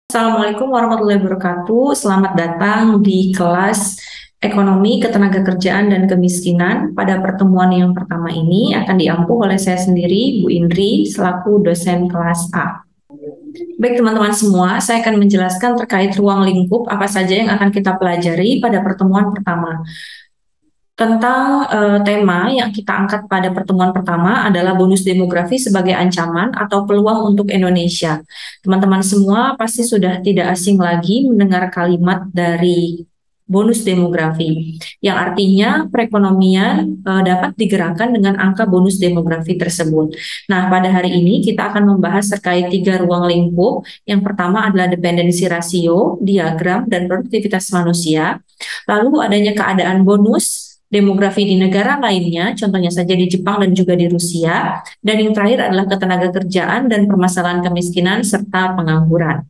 Assalamualaikum warahmatullahi wabarakatuh. Selamat datang di kelas Ekonomi Ketenagakerjaan dan Kemiskinan. Pada pertemuan yang pertama ini akan diampu oleh saya sendiri, Bu Indri, selaku dosen kelas A. Baik teman-teman semua, saya akan menjelaskan terkait ruang lingkup apa saja yang akan kita pelajari pada pertemuan pertama. Tentang tema yang kita angkat pada pertemuan pertama adalah bonus demografi sebagai ancaman atau peluang untuk Indonesia. Teman-teman semua pasti sudah tidak asing lagi mendengar kalimat dari bonus demografi, yang artinya perekonomian dapat digerakkan dengan angka bonus demografi tersebut. Nah, pada hari ini kita akan membahas terkait 3 ruang lingkup. Yang pertama adalah dependensi rasio, diagram, dan produktivitas manusia. Lalu adanya keadaan bonus demografi di negara lainnya, contohnya saja di Jepang dan juga di Rusia. Dan yang terakhir adalah ketenagakerjaan dan permasalahan kemiskinan serta pengangguran.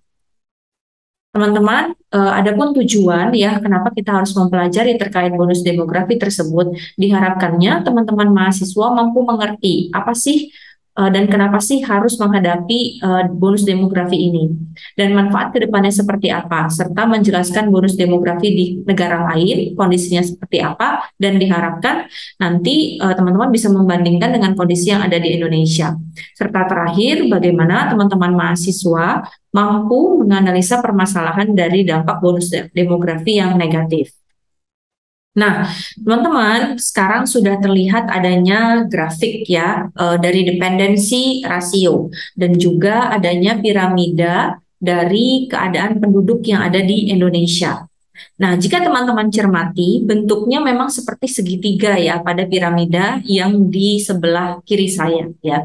Teman-teman, adapun tujuan ya kenapa kita harus mempelajari terkait bonus demografi tersebut, diharapkannya teman-teman mahasiswa mampu mengerti apa sih dan kenapa sih harus menghadapi bonus demografi ini, dan manfaat kedepannya seperti apa, serta menjelaskan bonus demografi di negara lain, kondisinya seperti apa, dan diharapkan nanti teman-teman bisa membandingkan dengan kondisi yang ada di Indonesia. Serta terakhir, bagaimana teman-teman mahasiswa mampu menganalisa permasalahan dari dampak bonus demografi yang negatif. Nah, teman-teman, sekarang sudah terlihat adanya grafik ya dari dependensi rasio dan juga adanya piramida dari keadaan penduduk yang ada di Indonesia. Nah, jika teman-teman cermati, bentuknya memang seperti segitiga ya pada piramida yang di sebelah kiri saya ya.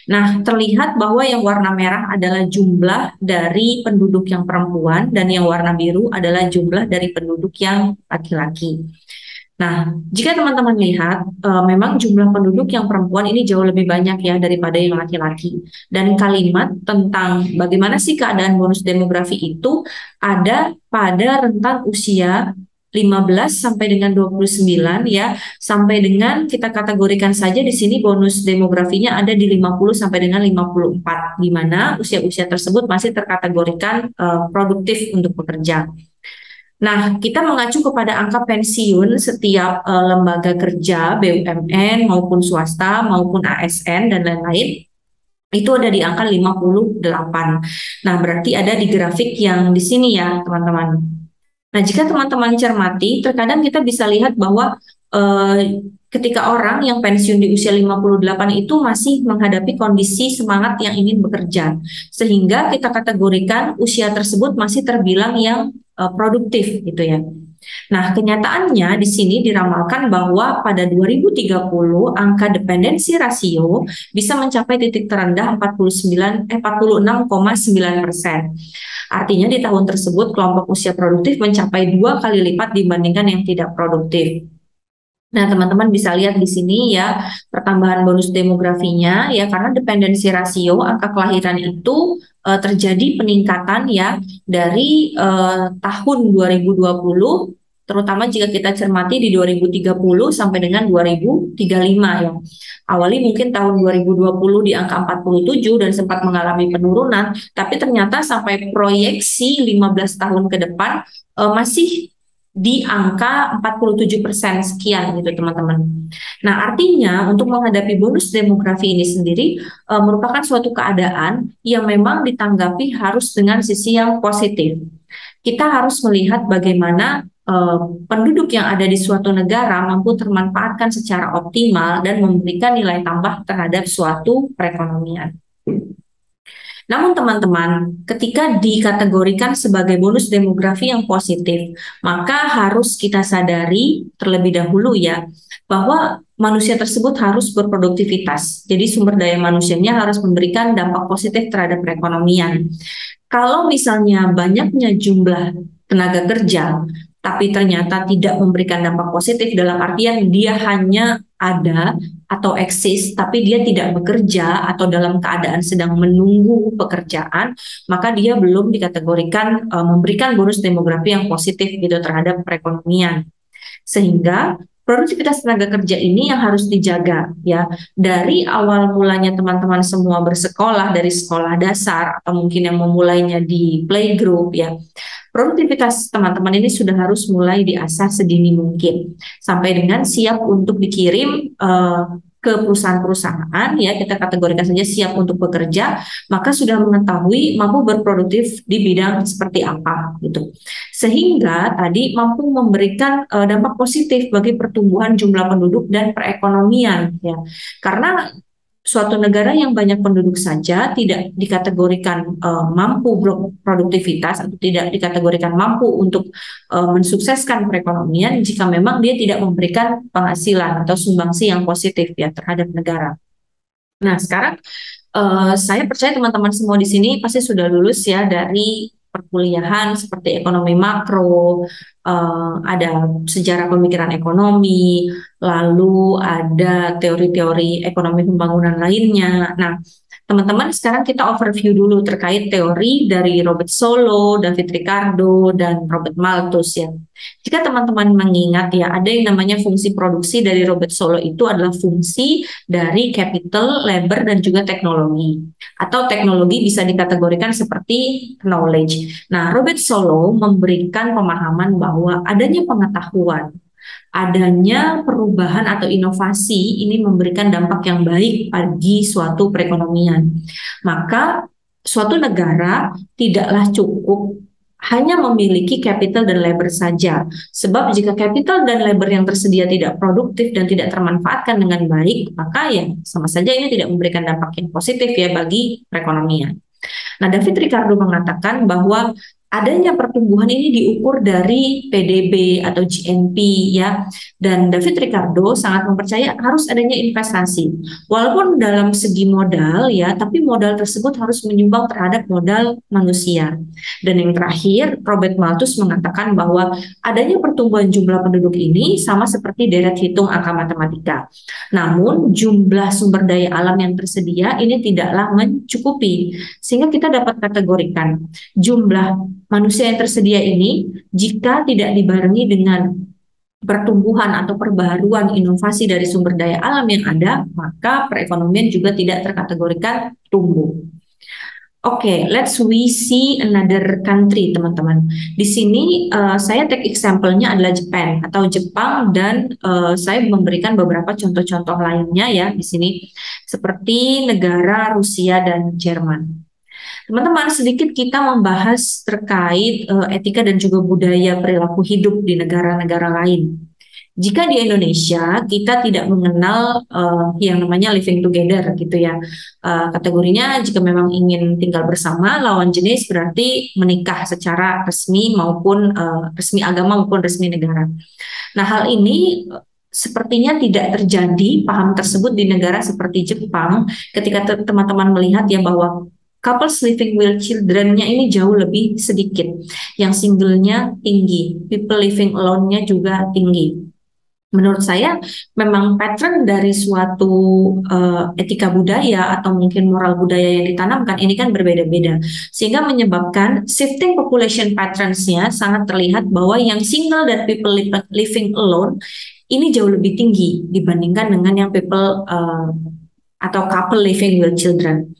Nah, terlihat bahwa yang warna merah adalah jumlah dari penduduk yang perempuan dan yang warna biru adalah jumlah dari penduduk yang laki-laki. Nah, jika teman-teman lihat, memang jumlah penduduk yang perempuan ini jauh lebih banyak ya daripada yang laki-laki. Dan kalimat tentang bagaimana sih keadaan bonus demografi itu ada pada rentang usia 15 sampai dengan 29 ya, sampai dengan kita kategorikan saja di sini bonus demografinya ada di 50 sampai dengan 54, di mana usia-usia tersebut masih terkategorikan produktif untuk bekerja. Nah, kita mengacu kepada angka pensiun setiap lembaga kerja, BUMN maupun swasta maupun ASN dan lain-lain, itu ada di angka 58. Nah, berarti ada di grafik yang di sini ya, teman-teman. Nah, jika teman-teman cermati, terkadang kita bisa lihat bahwa ketika orang yang pensiun di usia 58 itu masih menghadapi kondisi semangat yang ingin bekerja, sehingga kita kategorikan usia tersebut masih terbilang yang produktif gitu ya. Nah, kenyataannya di sini diramalkan bahwa pada 2030 angka dependensi rasio bisa mencapai titik terendah 46,9%. Artinya di tahun tersebut kelompok usia produktif mencapai 2 kali lipat dibandingkan yang tidak produktif. Nah, teman-teman bisa lihat di sini ya pertambahan bonus demografinya ya, karena dependensi rasio angka kelahiran itu terjadi peningkatan ya dari tahun 2020, terutama jika kita cermati di 2030 sampai dengan 2035 ya. Awali mungkin tahun 2020 di angka 47 dan sempat mengalami penurunan, tapi ternyata sampai proyeksi 15 tahun ke depan masih di angka 47% sekian gitu teman-teman. Nah, artinya untuk menghadapi bonus demografi ini sendiri merupakan suatu keadaan yang memang ditanggapi harus dengan sisi yang positif. Kita harus melihat bagaimana penduduk yang ada di suatu negara mampu termanfaatkan secara optimal dan memberikan nilai tambah terhadap suatu perekonomian. Namun teman-teman, ketika dikategorikan sebagai bonus demografi yang positif, maka harus kita sadari terlebih dahulu ya, bahwa manusia tersebut harus berproduktivitas. Jadi sumber daya manusianya harus memberikan dampak positif terhadap perekonomian. Kalau misalnya banyaknya jumlah tenaga kerja, tapi ternyata tidak memberikan dampak positif dalam artian dia hanya ada atau eksis, tapi dia tidak bekerja atau dalam keadaan sedang menunggu pekerjaan, maka dia belum dikategorikan memberikan bonus demografi yang positif gitu terhadap perekonomian. Sehingga produktivitas tenaga kerja ini yang harus dijaga ya. Dari awal mulanya teman-teman semua bersekolah dari sekolah dasar atau mungkin yang memulainya di playgroup ya. Produktivitas teman-teman ini sudah harus mulai diasah sedini mungkin sampai dengan siap untuk dikirim ke perusahaan-perusahaan ya, kita kategorikan saja siap untuk bekerja, maka sudah mengetahui mampu berproduktif di bidang seperti apa gitu. Sehingga tadi mampu memberikan dampak positif bagi pertumbuhan jumlah penduduk dan perekonomian ya. Karena suatu negara yang banyak penduduk saja tidak dikategorikan mampu produktivitas atau tidak dikategorikan mampu untuk mensukseskan perekonomian jika memang dia tidak memberikan penghasilan atau sumbangsi yang positif ya terhadap negara. Nah, sekarang saya percaya teman-teman semua di sini pasti sudah lulus ya dari perkuliahan seperti ekonomi makro, ada sejarah pemikiran ekonomi, lalu ada teori-teori ekonomi pembangunan lainnya. Nah, teman-teman sekarang kita overview dulu terkait teori dari Robert Solow, David Ricardo, dan Robert Malthus ya. Jika teman-teman mengingat ya, ada yang namanya fungsi produksi dari Robert Solow itu adalah fungsi dari capital, labor, dan juga teknologi. Atau teknologi bisa dikategorikan seperti knowledge. Nah, Robert Solow memberikan pemahaman bahwa adanya pengetahuan, adanya perubahan atau inovasi ini memberikan dampak yang baik bagi suatu perekonomian. Maka suatu negara tidaklah cukup hanya memiliki capital dan labor saja. Sebab jika capital dan labor yang tersedia tidak produktif dan tidak termanfaatkan dengan baik, maka ya sama saja ini tidak memberikan dampak yang positif ya bagi perekonomian. Nah, David Ricardo mengatakan bahwa adanya pertumbuhan ini diukur dari PDB atau GNP ya. Dan David Ricardo sangat mempercaya harus adanya investasi. Walaupun dalam segi modal ya, tapi modal tersebut harus menyumbang terhadap modal manusia. Dan yang terakhir, Robert Malthus mengatakan bahwa adanya pertumbuhan jumlah penduduk ini sama seperti deret hitung angka matematika. Namun jumlah sumber daya alam yang tersedia ini tidaklah mencukupi. Sehingga kita dapat kategorikan jumlah manusia yang tersedia ini jika tidak dibarengi dengan pertumbuhan atau perbaharuan inovasi dari sumber daya alam yang ada, maka perekonomian juga tidak terkategorikan tumbuh. Oke, let's we see another country, teman-teman. Di sini saya take example-nya adalah Jepang atau Jepang dan saya memberikan beberapa contoh-contoh lainnya ya di sini seperti negara Rusia dan Jerman. Teman-teman, sedikit kita membahas terkait etika dan juga budaya perilaku hidup di negara-negara lain. Jika di Indonesia kita tidak mengenal yang namanya living together gitu ya. Kategorinya jika memang ingin tinggal bersama lawan jenis berarti menikah secara resmi maupun resmi agama maupun resmi negara. Nah, hal ini sepertinya tidak terjadi paham tersebut di negara seperti Jepang ketika teman-teman melihat ya bahwa couples living with children-nya ini jauh lebih sedikit. Yang single-nya tinggi, people living alone-nya juga tinggi. Menurut saya memang pattern dari suatu etika budaya atau mungkin moral budaya yang ditanamkan ini kan berbeda-beda. Sehingga menyebabkan shifting population patterns-nya sangat terlihat bahwa yang single dan people living alone ini jauh lebih tinggi dibandingkan dengan yang people atau couple living with children.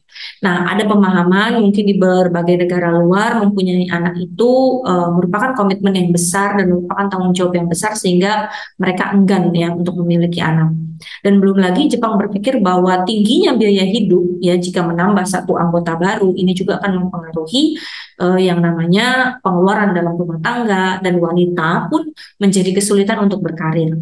Nah, ada pemahaman mungkin di berbagai negara luar mempunyai anak itu merupakan komitmen yang besar dan merupakan tanggung jawab yang besar sehingga mereka enggan ya untuk memiliki anak. Dan belum lagi Jepang berpikir bahwa tingginya biaya hidup ya jika menambah satu anggota baru ini juga akan mempengaruhi yang namanya pengeluaran dalam rumah tangga dan wanita pun menjadi kesulitan untuk berkarir.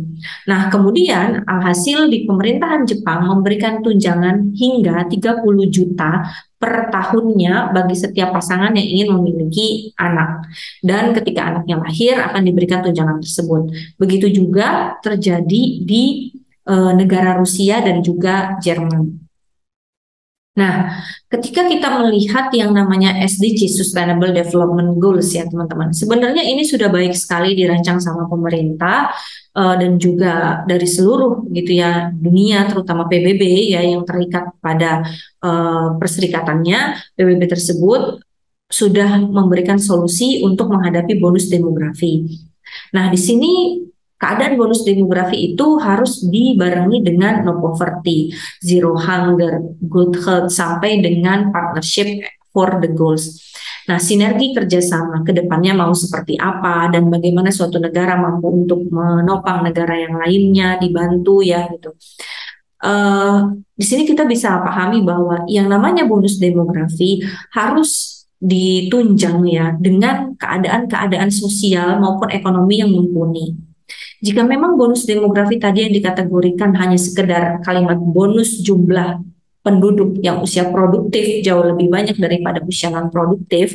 Nah, kemudian alhasil di pemerintahan Jepang memberikan tunjangan hingga 30 juta per tahunnya bagi setiap pasangan yang ingin memiliki anak. Dan ketika anaknya lahir akan diberikan tunjangan tersebut. Begitu juga terjadi di negara Rusia dan juga Jerman. Nah, ketika kita melihat yang namanya SDG, Sustainable Development Goals ya teman-teman, sebenarnya ini sudah baik sekali dirancang sama pemerintah dan juga dari seluruh gitu ya dunia, terutama PBB ya yang terikat pada perserikatannya. PBB tersebut sudah memberikan solusi untuk menghadapi bonus demografi. Nah, di sini keadaan bonus demografi itu harus dibarengi dengan no poverty, zero hunger, good health, sampai dengan partnership for the goals. Nah, sinergi kerjasama ke depannya mau seperti apa dan bagaimana suatu negara mampu untuk menopang negara yang lainnya, dibantu ya gitu. Di sini kita bisa pahami bahwa yang namanya bonus demografi harus ditunjang ya dengan keadaan-keadaan sosial maupun ekonomi yang mumpuni. Jika memang bonus demografi tadi yang dikategorikan hanya sekedar kalimat bonus jumlah penduduk yang usia produktif jauh lebih banyak daripada usia non produktif,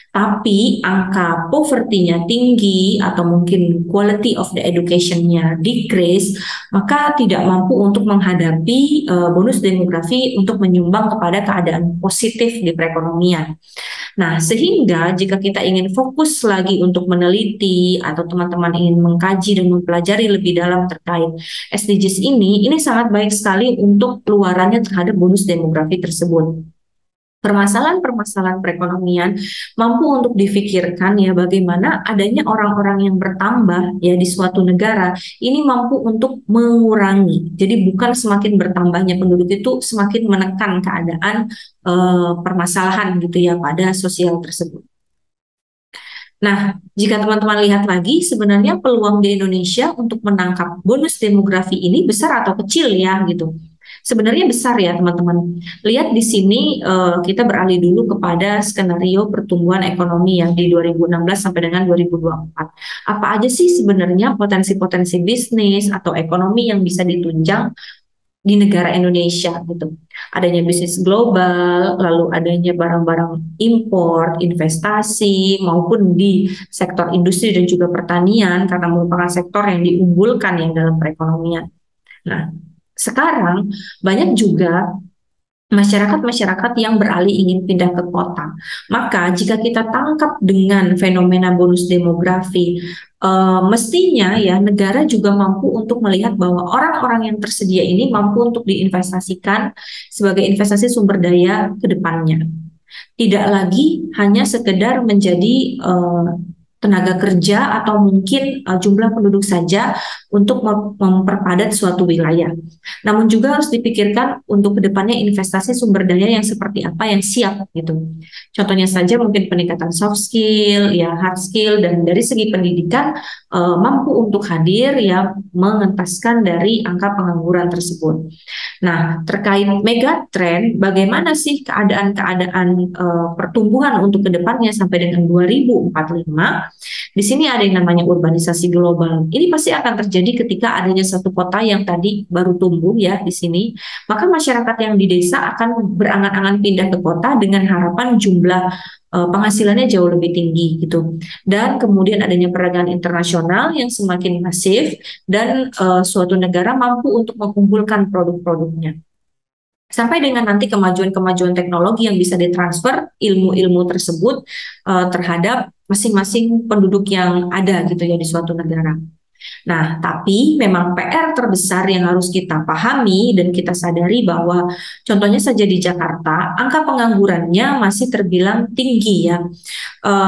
tapi angka poverty-nya tinggi atau mungkin quality of the education-nya decrease, maka tidak mampu untuk menghadapi bonus demografi untuk menyumbang kepada keadaan positif di perekonomian. Nah, sehingga jika kita ingin fokus lagi untuk meneliti atau teman-teman ingin mengkaji dan mempelajari lebih dalam terkait SDGs ini sangat baik sekali untuk keluarannya terhadap bonus demografi tersebut. Permasalahan-permasalahan perekonomian mampu untuk difikirkan ya bagaimana adanya orang-orang yang bertambah ya di suatu negara ini mampu untuk mengurangi. Jadi bukan semakin bertambahnya penduduk itu semakin menekan keadaan permasalahan gitu ya pada sosial tersebut. Nah, jika teman-teman lihat lagi, sebenarnya peluang di Indonesia untuk menangkap bonus demografi ini besar atau kecil ya gitu. Sebenarnya besar ya teman-teman. Lihat di sini kita beralih dulu kepada skenario pertumbuhan ekonomi yang di 2016 sampai dengan 2024. Apa aja sih sebenarnya potensi-potensi bisnis atau ekonomi yang bisa ditunjang di negara Indonesia gitu. Adanya bisnis global, lalu adanya barang-barang impor, investasi, maupun di sektor industri dan juga pertanian karena merupakan sektor yang diunggulkan yang dalam perekonomian. Nah, sekarang banyak juga masyarakat-masyarakat yang beralih ingin pindah ke kota. Maka jika kita tangkap dengan fenomena bonus demografi, mestinya ya negara juga mampu untuk melihat bahwa orang-orang yang tersedia ini mampu untuk diinvestasikan sebagai investasi sumber daya ke depannya. Tidak lagi hanya sekedar menjadi tenaga kerja atau mungkin jumlah penduduk saja untuk memperpadat suatu wilayah. Namun juga harus dipikirkan untuk kedepannya investasi sumber daya yang seperti apa yang siap gitu. Contohnya saja mungkin peningkatan soft skill, ya hard skill, dan dari segi pendidikan mampu untuk hadir ya mengentaskan dari angka pengangguran tersebut. Nah, terkait megatrend, bagaimana sih keadaan-keadaan pertumbuhan untuk kedepannya sampai dengan 2045? Di sini ada yang namanya urbanisasi global. Ini pasti akan terjadi ketika adanya satu kota yang tadi baru tumbuh ya di sini. Maka masyarakat yang di desa akan berangan-angan pindah ke kota dengan harapan jumlah penghasilannya jauh lebih tinggi gitu. Dan kemudian adanya perdagangan internasional yang semakin masif dan suatu negara mampu untuk mengumpulkan produk-produknya. Sampai dengan nanti kemajuan-kemajuan teknologi yang bisa ditransfer ilmu-ilmu tersebut terhadap masing-masing penduduk yang ada gitu ya di suatu negara. Nah, tapi memang PR terbesar yang harus kita pahami dan kita sadari bahwa contohnya saja di Jakarta, angka penganggurannya masih terbilang tinggi ya.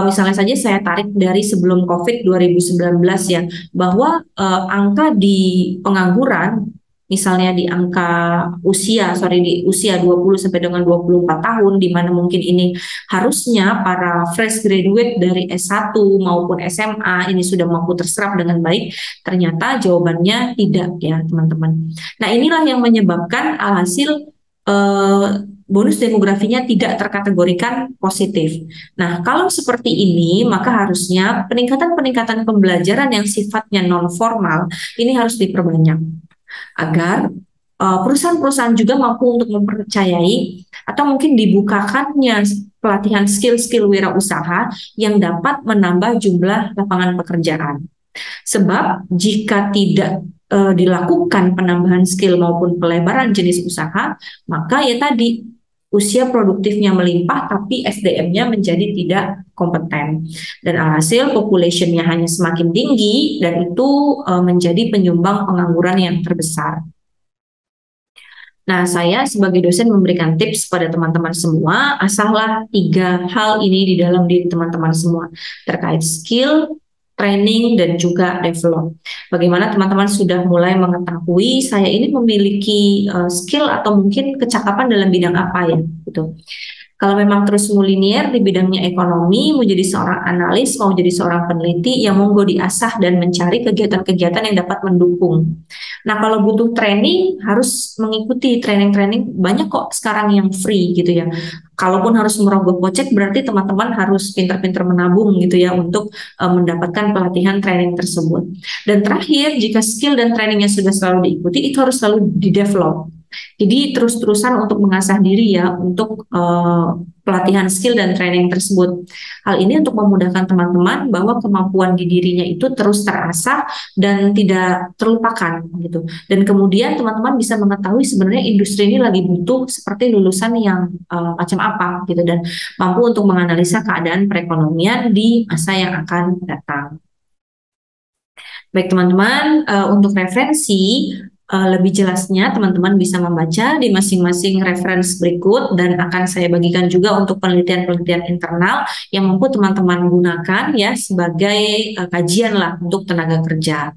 Misalnya saja saya tarik dari sebelum COVID 2019 ya, bahwa angka di pengangguran misalnya di di usia 20 sampai dengan 24 tahun di mana mungkin ini harusnya para fresh graduate dari S1 maupun SMA ini sudah mampu terserap dengan baik, ternyata jawabannya tidak ya teman-teman. Nah, inilah yang menyebabkan alhasil bonus demografinya tidak terkategorikan positif. Nah, kalau seperti ini, maka harusnya peningkatan-peningkatan pembelajaran yang sifatnya non formal ini harus diperbanyak agar perusahaan-perusahaan juga mampu untuk mempercayai atau mungkin dibukakannya pelatihan skill-skill wirausaha yang dapat menambah jumlah lapangan pekerjaan. Sebab jika tidak dilakukan penambahan skill maupun pelebaran jenis usaha, maka ya tadi usia produktifnya melimpah tapi SDM-nya menjadi tidak kompeten. Dan alhasil population-nya hanya semakin tinggi dan itu menjadi penyumbang pengangguran yang terbesar. Nah, saya sebagai dosen memberikan tips pada teman-teman semua, asahlah 3 hal ini di dalam diri teman-teman semua terkait skill, training, dan juga develop. Bagaimana teman-teman sudah mulai mengetahui saya ini memiliki skill atau mungkin kecakapan dalam bidang apa ya gitu. Kalau memang terus mau linier di bidangnya ekonomi, mau jadi seorang analis, mau jadi seorang peneliti, ya monggo diasah dan mencari kegiatan-kegiatan yang dapat mendukung. Nah, kalau butuh training, harus mengikuti training-training. Banyak kok sekarang yang free gitu ya. Kalaupun harus merogoh kocek, berarti teman-teman harus pintar-pintar menabung gitu ya untuk mendapatkan pelatihan training tersebut. Dan terakhir, jika skill dan trainingnya sudah selalu diikuti, itu harus selalu di-develop. Jadi terus-terusan untuk mengasah diri ya untuk pelatihan skill dan training tersebut. Hal ini untuk memudahkan teman-teman bahwa kemampuan di dirinya itu terus terasah dan tidak terlupakan gitu. Dan kemudian teman-teman bisa mengetahui sebenarnya industri ini lagi butuh seperti lulusan yang macam apa gitu dan mampu untuk menganalisa keadaan perekonomian di masa yang akan datang. Baik teman-teman, untuk referensi lebih jelasnya teman-teman bisa membaca di masing-masing referensi berikut dan akan saya bagikan juga untuk penelitian-penelitian internal yang mampu teman-teman gunakan ya sebagai kajian lah untuk tenaga kerja.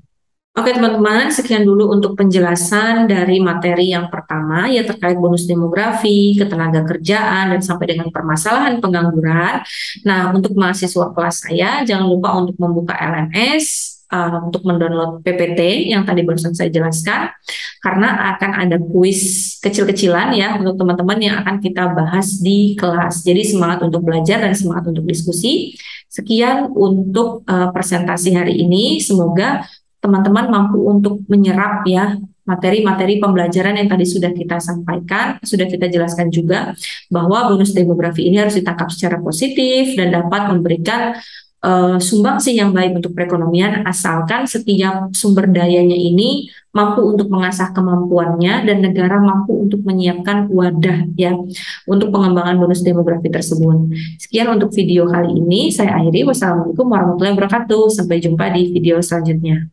Oke teman-teman, sekian dulu untuk penjelasan dari materi yang pertama ya terkait bonus demografi, ketenaga kerjaan, dan sampai dengan permasalahan pengangguran. Nah, untuk mahasiswa kelas saya, jangan lupa untuk membuka LMS, untuk mendownload PPT yang tadi barusan saya jelaskan, karena akan ada kuis kecil-kecilan ya untuk teman-teman yang akan kita bahas di kelas. Jadi semangat untuk belajar dan semangat untuk diskusi. Sekian untuk presentasi hari ini, semoga teman-teman mampu untuk menyerap ya materi-materi pembelajaran yang tadi sudah kita sampaikan, sudah kita jelaskan juga bahwa bonus demografi ini harus ditangkap secara positif dan dapat memberikan sumbangsi yang baik untuk perekonomian asalkan setiap sumber dayanya ini mampu untuk mengasah kemampuannya dan negara mampu untuk menyiapkan wadah ya untuk pengembangan bonus demografi tersebut. Sekian untuk video kali ini, saya akhiri. Wassalamualaikum warahmatullahi wabarakatuh. Sampai jumpa di video selanjutnya.